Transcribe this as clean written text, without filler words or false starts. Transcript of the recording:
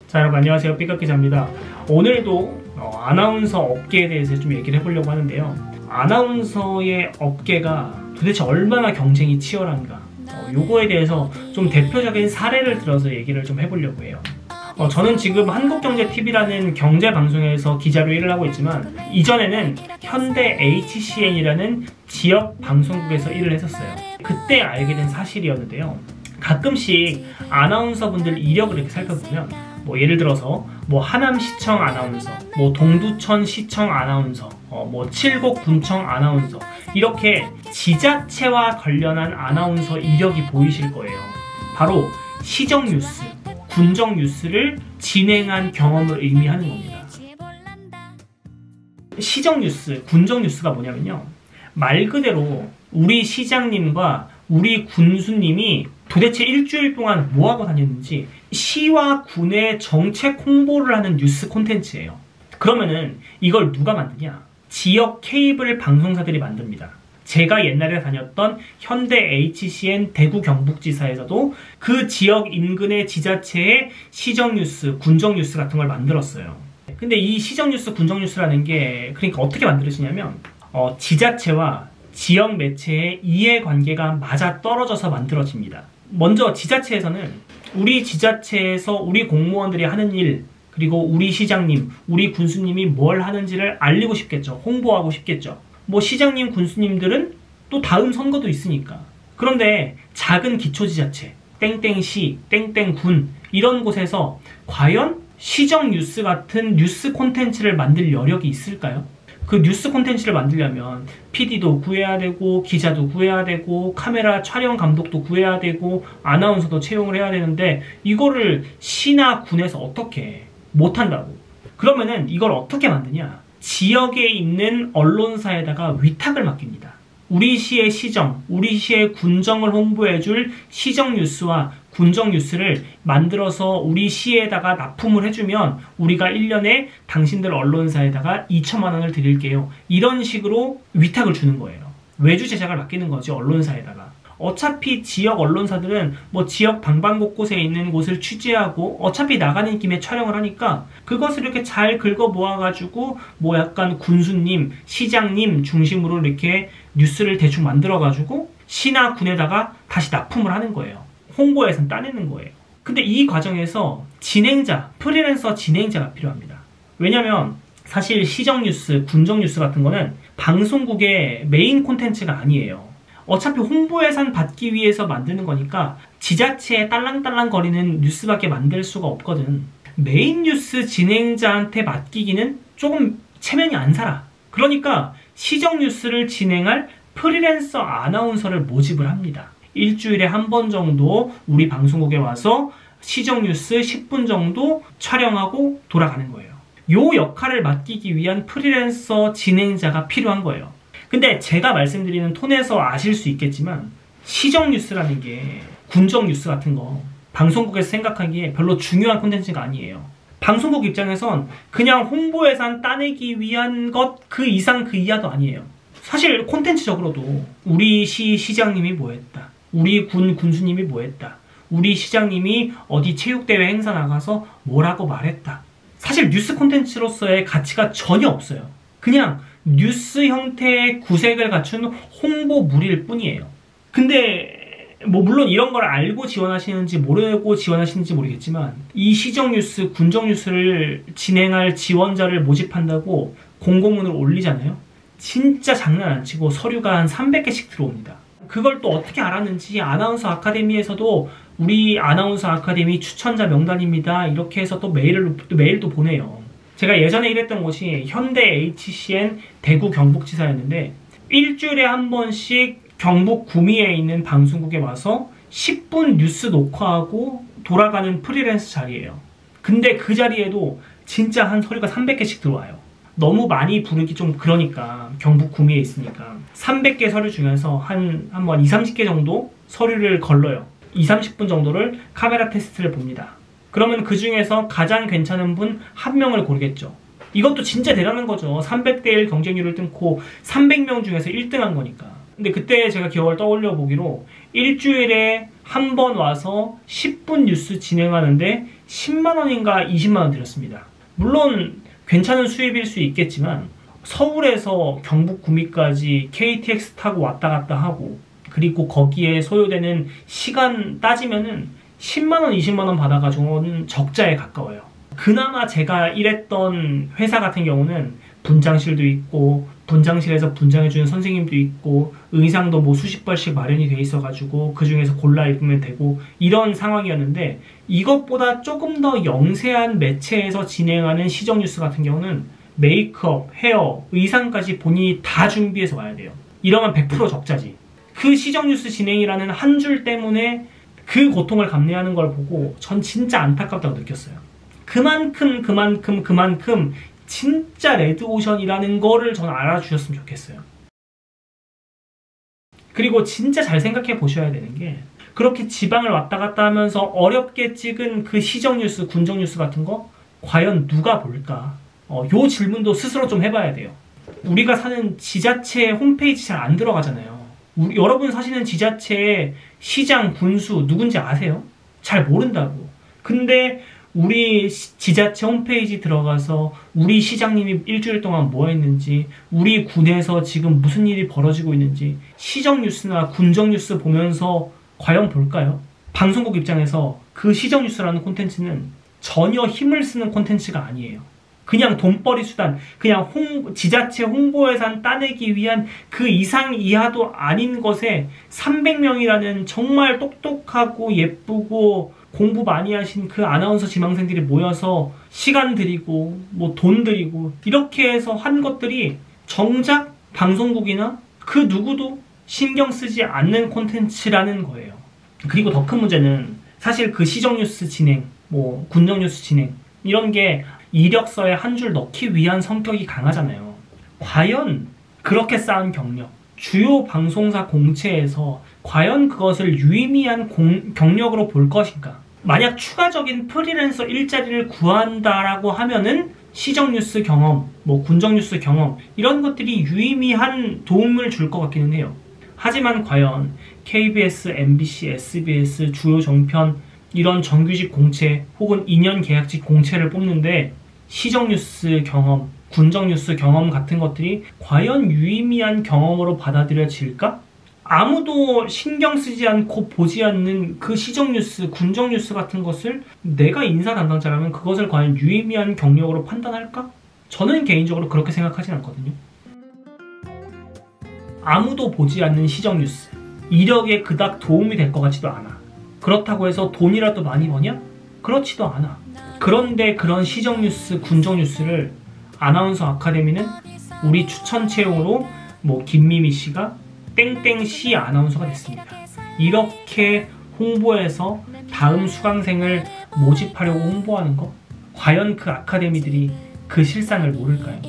자, 여러분 안녕하세요. 삐까기자입니다. 오늘도 아나운서 업계에 대해서 좀 얘기를 해보려고 하는데요. 아나운서의 업계가 도대체 얼마나 경쟁이 치열한가, 요거에 대해서 좀 대표적인 사례를 들어서 얘기를 좀 해보려고 해요. 저는 지금 한국경제TV라는 경제방송에서 기자로 일을 하고 있지만, 이전에는 현대 HCN이라는 지역 방송국에서 일을 했었어요. 그때 알게 된 사실이었는데요. 가끔씩 아나운서분들 이력을 이렇게 살펴보면, 예를 들어서 하남시청 아나운서, 동두천시청 아나운서, 칠곡군청 아나운서, 이렇게 지자체와 관련한 아나운서 이력이 보이실 거예요. 바로 시정뉴스, 군정뉴스를 진행한 경험을 의미하는 겁니다. 시정뉴스, 군정뉴스가 뭐냐면요, 말 그대로 우리 시장님과 우리 군수님이 도대체 일주일 동안 뭐하고 다녔는지 시와 군의 정책 홍보를 하는 뉴스 콘텐츠예요. 그러면은 이걸 누가 만드냐? 지역 케이블 방송사들이 만듭니다. 제가 옛날에 다녔던 현대 HCN 대구 경북지사에서도 그 지역 인근의 지자체의 시정뉴스, 군정뉴스 같은 걸 만들었어요. 근데 이 시정뉴스, 군정뉴스라는 게 그러니까 어떻게 만들어지냐면, 지자체와 지역 매체의 이해관계가 맞아 떨어져서 만들어집니다. 먼저 지자체에서는 우리 지자체에서 우리 공무원들이 하는 일, 그리고 우리 시장님, 우리 군수님이 뭘 하는지를 알리고 싶겠죠. 홍보하고 싶겠죠. 시장님, 군수님들은 또 다음 선거도 있으니까. 그런데 작은 기초지자체, 땡땡시, 땡땡군, 이런 곳에서 과연 시정 뉴스 같은 뉴스 콘텐츠를 만들 여력이 있을까요? 그 뉴스 콘텐츠를 만들려면 PD도 구해야 되고, 기자도 구해야 되고, 카메라 촬영 감독도 구해야 되고, 아나운서도 채용을 해야 되는데, 이거를 시나 군에서 어떻게 해? 못한다고. 그러면은 이걸 어떻게 만드냐? 지역에 있는 언론사에다가 위탁을 맡깁니다. 우리 시의 시정, 우리 시의 군정을 홍보해줄 시정 뉴스와 군정 뉴스를 만들어서 우리 시에다가 납품을 해주면 우리가 1년에 당신들 언론사에다가 2천만 원을 드릴게요. 이런 식으로 위탁을 주는 거예요. 외주 제작을 맡기는 거죠, 언론사에다가. 어차피 지역 언론사들은 지역 방방곳곳에 있는 곳을 취재하고 어차피 나가는 김에 촬영을 하니까 그것을 이렇게 잘 긁어 모아가지고 약간 군수님, 시장님 중심으로 이렇게 뉴스를 대충 만들어가지고 시나 군에다가 다시 납품을 하는 거예요. 홍보 예산 따내는 거예요. 근데 이 과정에서 진행자, 프리랜서 진행자가 필요합니다. 왜냐면 사실 시정뉴스, 군정뉴스 같은 거는 방송국의 메인 콘텐츠가 아니에요. 어차피 홍보 예산 받기 위해서 만드는 거니까 지자체에 딸랑딸랑 거리는 뉴스밖에 만들 수가 없거든. 메인 뉴스 진행자한테 맡기기는 조금 체면이 안 살아. 그러니까 시정 뉴스를 진행할 프리랜서 아나운서를 모집을 합니다. 일주일에 한 번 정도 우리 방송국에 와서 시정 뉴스 10분 정도 촬영하고 돌아가는 거예요. 요 역할을 맡기기 위한 프리랜서 진행자가 필요한 거예요. 근데 제가 말씀드리는 톤에서 아실 수 있겠지만, 시정 뉴스라는 게 군정 뉴스 같은 거 방송국에서 생각하기에 별로 중요한 콘텐츠가 아니에요. 방송국 입장에선 그냥 홍보 예산 따내기 위한 것 그 이상 그 이하도 아니에요. 사실 콘텐츠적으로도 우리 시 시장님이 뭐 했다, 우리 군 군수님이 뭐 했다, 우리 시장님이 어디 체육대회 행사 나가서 뭐라고 말했다, 사실 뉴스 콘텐츠로서의 가치가 전혀 없어요. 그냥 뉴스 형태의 구색을 갖춘 홍보물일 뿐이에요. 근데 물론 이런 걸 알고 지원하시는지 모르고 지원하시는지 모르겠지만, 이 시정뉴스, 군정뉴스를 진행할 지원자를 모집한다고 공고문을 올리잖아요. 진짜 장난 안 치고 서류가 한 300개씩 들어옵니다. 그걸 또 어떻게 알았는지 아나운서 아카데미에서도 우리 아나운서 아카데미 추천자 명단입니다, 이렇게 해서 또 메일도 보내요. 제가 예전에 일했던 곳이 현대 HCN 대구 경북지사였는데, 일주일에 한 번씩 경북 구미에 있는 방송국에 와서 10분 뉴스 녹화하고 돌아가는 프리랜서 자리예요. 근데 그 자리에도 진짜 한 서류가 300개씩 들어와요. 너무 많이 부르기 좀 그러니까, 경북 구미에 있으니까 300개 서류 중에서 한 20-30개 정도 서류를 걸러요. 20-30분 정도를 카메라 테스트를 봅니다. 그러면 그 중에서 가장 괜찮은 분 한 명을 고르겠죠. 이것도 진짜 대단한 거죠. 300대 1 경쟁률을 뚫고 300명 중에서 1등한 거니까. 근데 그때 제가 기억을 떠올려 보기로 일주일에 한 번 와서 10분 뉴스 진행하는데 10만원인가 20만원 들였습니다. 물론 괜찮은 수입일 수 있겠지만 서울에서 경북 구미까지 KTX 타고 왔다 갔다 하고 그리고 거기에 소요되는 시간 따지면은 10만원, 20만원 받아가지고는 적자에 가까워요. 그나마 제가 일했던 회사 같은 경우는 분장실도 있고 분장실에서 분장해주는 선생님도 있고 의상도 뭐 수십 벌씩 마련이 돼 있어가지고 그 중에서 골라 입으면 되고 이런 상황이었는데 이것보다 조금 더 영세한 매체에서 진행하는 시정 뉴스 같은 경우는 메이크업, 헤어, 의상까지 본인이 다 준비해서 와야 돼요. 이러면 100% 적자지. 그 시정 뉴스 진행이라는 한 줄 때문에 그 고통을 감내하는 걸 보고 전 진짜 안타깝다고 느꼈어요. 그만큼 진짜 레드오션이라는 거를 전 알아주셨으면 좋겠어요. 그리고 진짜 잘 생각해 보셔야 되는 게 그렇게 지방을 왔다 갔다 하면서 어렵게 찍은 그 시정 뉴스, 군정 뉴스 같은 거 과연 누가 볼까? 요 질문도 스스로 좀 해봐야 돼요. 우리가 사는 지자체 홈페이지 잘 안 들어가잖아요. 여러분 사시는 지자체의 시장, 군수 누군지 아세요? 잘 모른다고. 근데 우리 지자체 홈페이지 들어가서 우리 시장님이 일주일 동안 뭐 했는지, 우리 군에서 지금 무슨 일이 벌어지고 있는지 시정 뉴스나 군정 뉴스 보면서 과연 볼까요? 방송국 입장에서 그 시정 뉴스라는 콘텐츠는 전혀 힘을 쓰는 콘텐츠가 아니에요. 그냥 돈벌이 수단, 그냥 지자체 홍보 예산 따내기 위한 그 이상 이하도 아닌 것에 300명이라는 정말 똑똑하고 예쁘고 공부 많이 하신 그 아나운서 지망생들이 모여서 시간 들이고 뭐 돈 들이고 이렇게 해서 한 것들이 정작 방송국이나 그 누구도 신경 쓰지 않는 콘텐츠라는 거예요. 그리고 더 큰 문제는 사실 그 시정 뉴스 진행, 뭐 군정 뉴스 진행 이런 게 이력서에 한 줄 넣기 위한 성격이 강하잖아요. 과연 그렇게 쌓은 경력, 주요 방송사 공채에서 과연 그것을 유의미한 경력으로 볼 것인가? 만약 추가적인 프리랜서 일자리를 구한다라고 하면은 시정 뉴스 경험, 뭐 군정 뉴스 경험 이런 것들이 유의미한 도움을 줄 것 같기는 해요. 하지만 과연 KBS, MBC, SBS 주요 종편 이런 정규직 공채 혹은 2년 계약직 공채를 뽑는데 시정 뉴스 경험, 군정 뉴스 경험 같은 것들이 과연 유의미한 경험으로 받아들여질까? 아무도 신경 쓰지 않고 보지 않는 그 시정 뉴스, 군정 뉴스 같은 것을 내가 인사 담당자라면 그것을 과연 유의미한 경력으로 판단할까? 저는 개인적으로 그렇게 생각하진 않거든요. 아무도 보지 않는 시정 뉴스, 이력에 그닥 도움이 될 것 같지도 않아. 그렇다고 해서 돈이라도 많이 버냐? 그렇지도 않아. 그런데 그런 시정 뉴스, 군정 뉴스를 아나운서 아카데미는 우리 추천 채용으로 뭐 김미미 씨가 땡땡시 아나운서가 됐습니다. 이렇게 홍보해서 다음 수강생을 모집하려고 홍보하는 거? 과연 그 아카데미들이 그 실상을 모를까요?